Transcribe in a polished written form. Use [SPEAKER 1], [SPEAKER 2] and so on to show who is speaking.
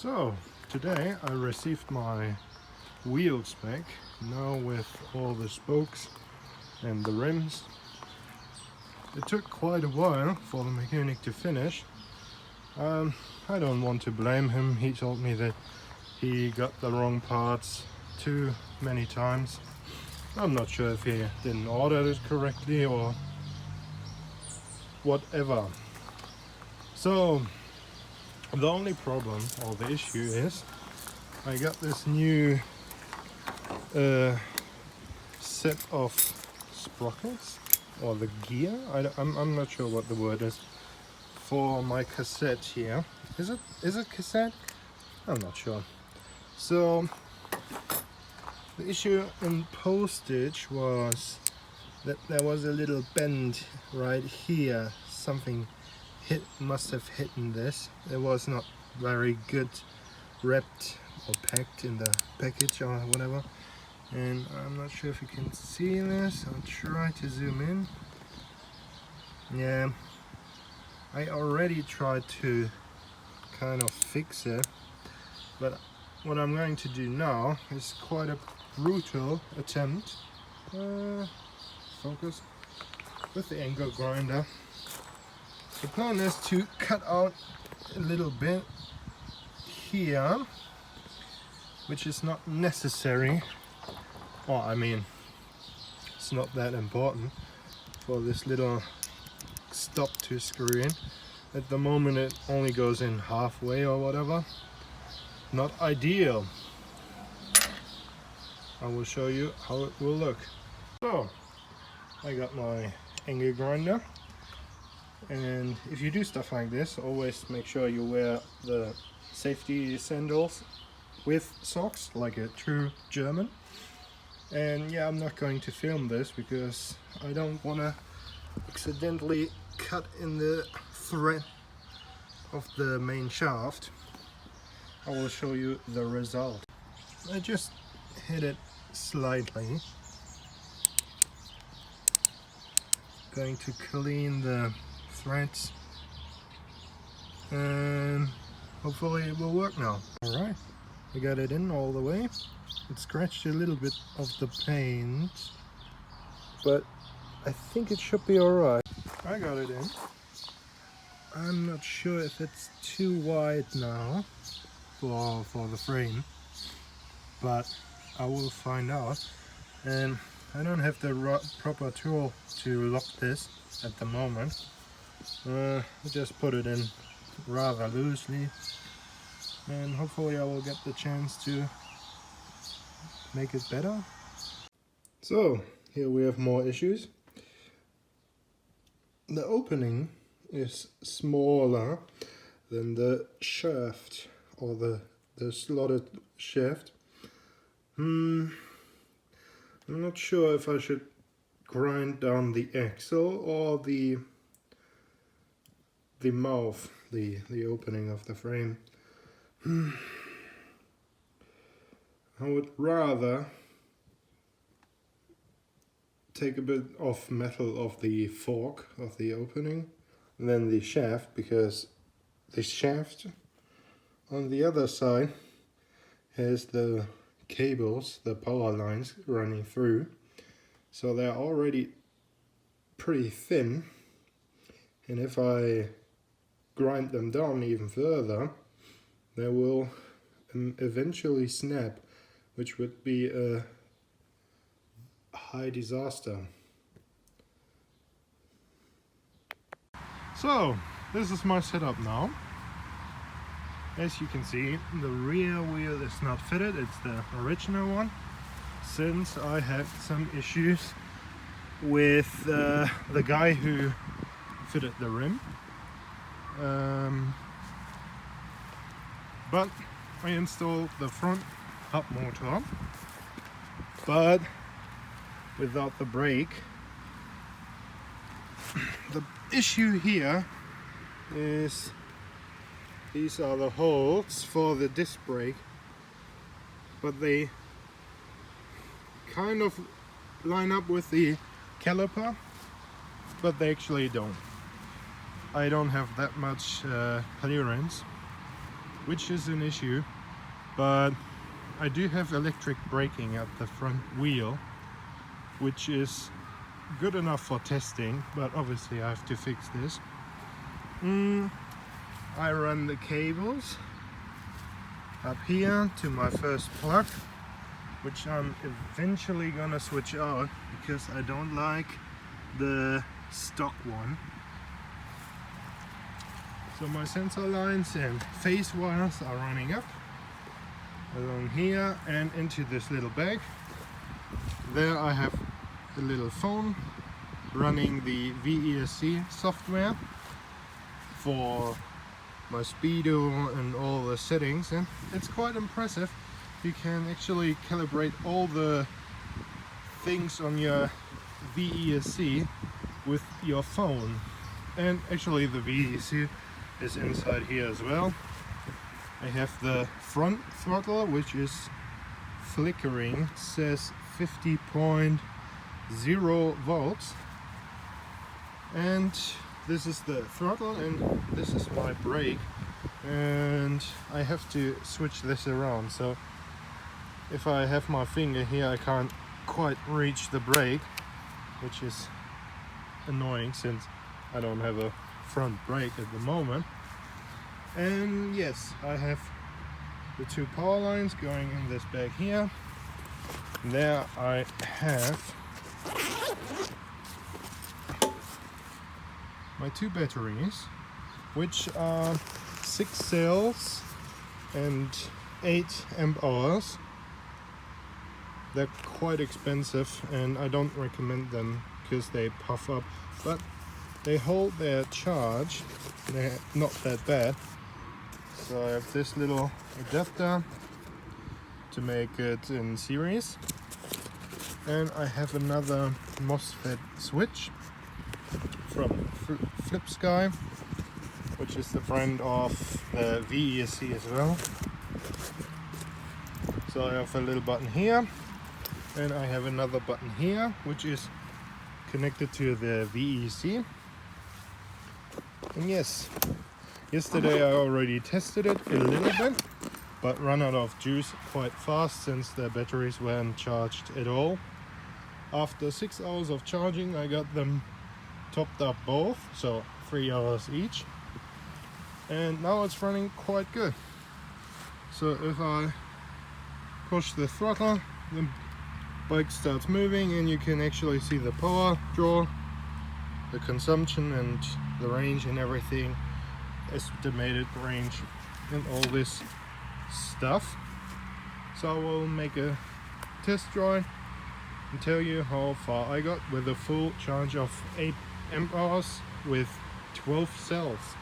[SPEAKER 1] So today I received my wheels back, now with all the spokes and the rims. It took quite a while for the mechanic to finish. I don't want to blame him. He told me that he got the wrong parts too many times. I'm not sure if he didn't order it correctly or whatever. So the only problem or the issue is I got this new set of sprockets, or the gear, I'm not sure what the word is, for my cassette here. Is it cassette? I'm not sure. So the issue in postage was that there was a little bend right here. Something must have hidden this. It was not very good wrapped or packed in the package or whatever, and I'm not sure if you can see this. I'll try to zoom in. Yeah, I already tried to kind of fix it, but what I'm going to do now is quite a brutal attempt. Focus with the angle grinder. The plan is to cut out a little bit here, which is not necessary, or I mean, it's not that important for this little stop to screw in. At the moment it only goes in halfway or whatever. Not ideal. I will show you how it will look. So I got my angle grinder, and if you do stuff like this, always make sure you wear the safety sandals with socks like a true German. And yeah, I'm not going to film this because I don't want to accidentally cut in the thread of the main shaft. I will show you the result. I just hit it slightly. Going to clean the threads and hopefully it will work now. Alright, I got it in all the way. It scratched a little bit of the paint, but I think it should be alright. I got it in. I'm not sure if it's too wide now for the frame, but I will find out. And I don't have the proper tool to lock this at the moment. I just put it in rather loosely, and hopefully I will get the chance to make it better. So here we have more issues. The opening is smaller than the shaft, or the slotted shaft. I'm not sure if I should grind down the axle or the mouth, the opening of the frame. I would rather take a bit of metal off the fork of the opening than the shaft, because the shaft on the other side has the cables, the power lines running through, so they're already pretty thin, and if I grind them down even further, they will eventually snap, which would be a high disaster. So this is my setup now. As you can see, the rear wheel is not fitted, it's the original one, since I had some issues with the guy who fitted the rim. But I installed the front hub motor, but without the brake. The issue here is these are the holes for the disc brake, but they kind of line up with the caliper, but they actually don't. I don't have that much clearance, which is an issue, but I do have electric braking at the front wheel, which is good enough for testing, but obviously I have to fix this. I run the cables up here to my first plug, which I'm eventually gonna switch out because I don't like the stock one. So my sensor lines and phase wires are running up along here and into this little bag. There I have the little phone running the VESC software for my speedo and all the settings, and it's quite impressive. You can actually calibrate all the things on your VESC with your phone, and actually the VESC is inside here as well. I have the front throttle, which is flickering. It says 50.0 volts, and this is the throttle and this is my brake, and I have to switch this around. So if I have my finger here, I can't quite reach the brake, which is annoying since I don't have a front brake at the moment. And yes, I have the two power lines going in this bag here. There I have my two batteries, which are 6 cells and 8 amp hours. They're quite expensive and I don't recommend them because they puff up, but they hold their charge. They're not that bad. So I have this little adapter to make it in series, and I have another MOSFET switch from FlipSky, which is the brand of the VESC as well. So I have a little button here, and I have another button here, which is connected to the VESC. And yes, yesterday I already tested it a little bit, but ran out of juice quite fast since the batteries weren't charged at all. After 6 hours of charging, I got them topped up both, so 3 hours each, and now it's running quite good. So if I push the throttle, the bike starts moving and you can actually see the power draw, the consumption and the range and everything, estimated range and all this stuff. So I will make a test drive and tell you how far I got with a full charge of 8 amp hours with 12 cells.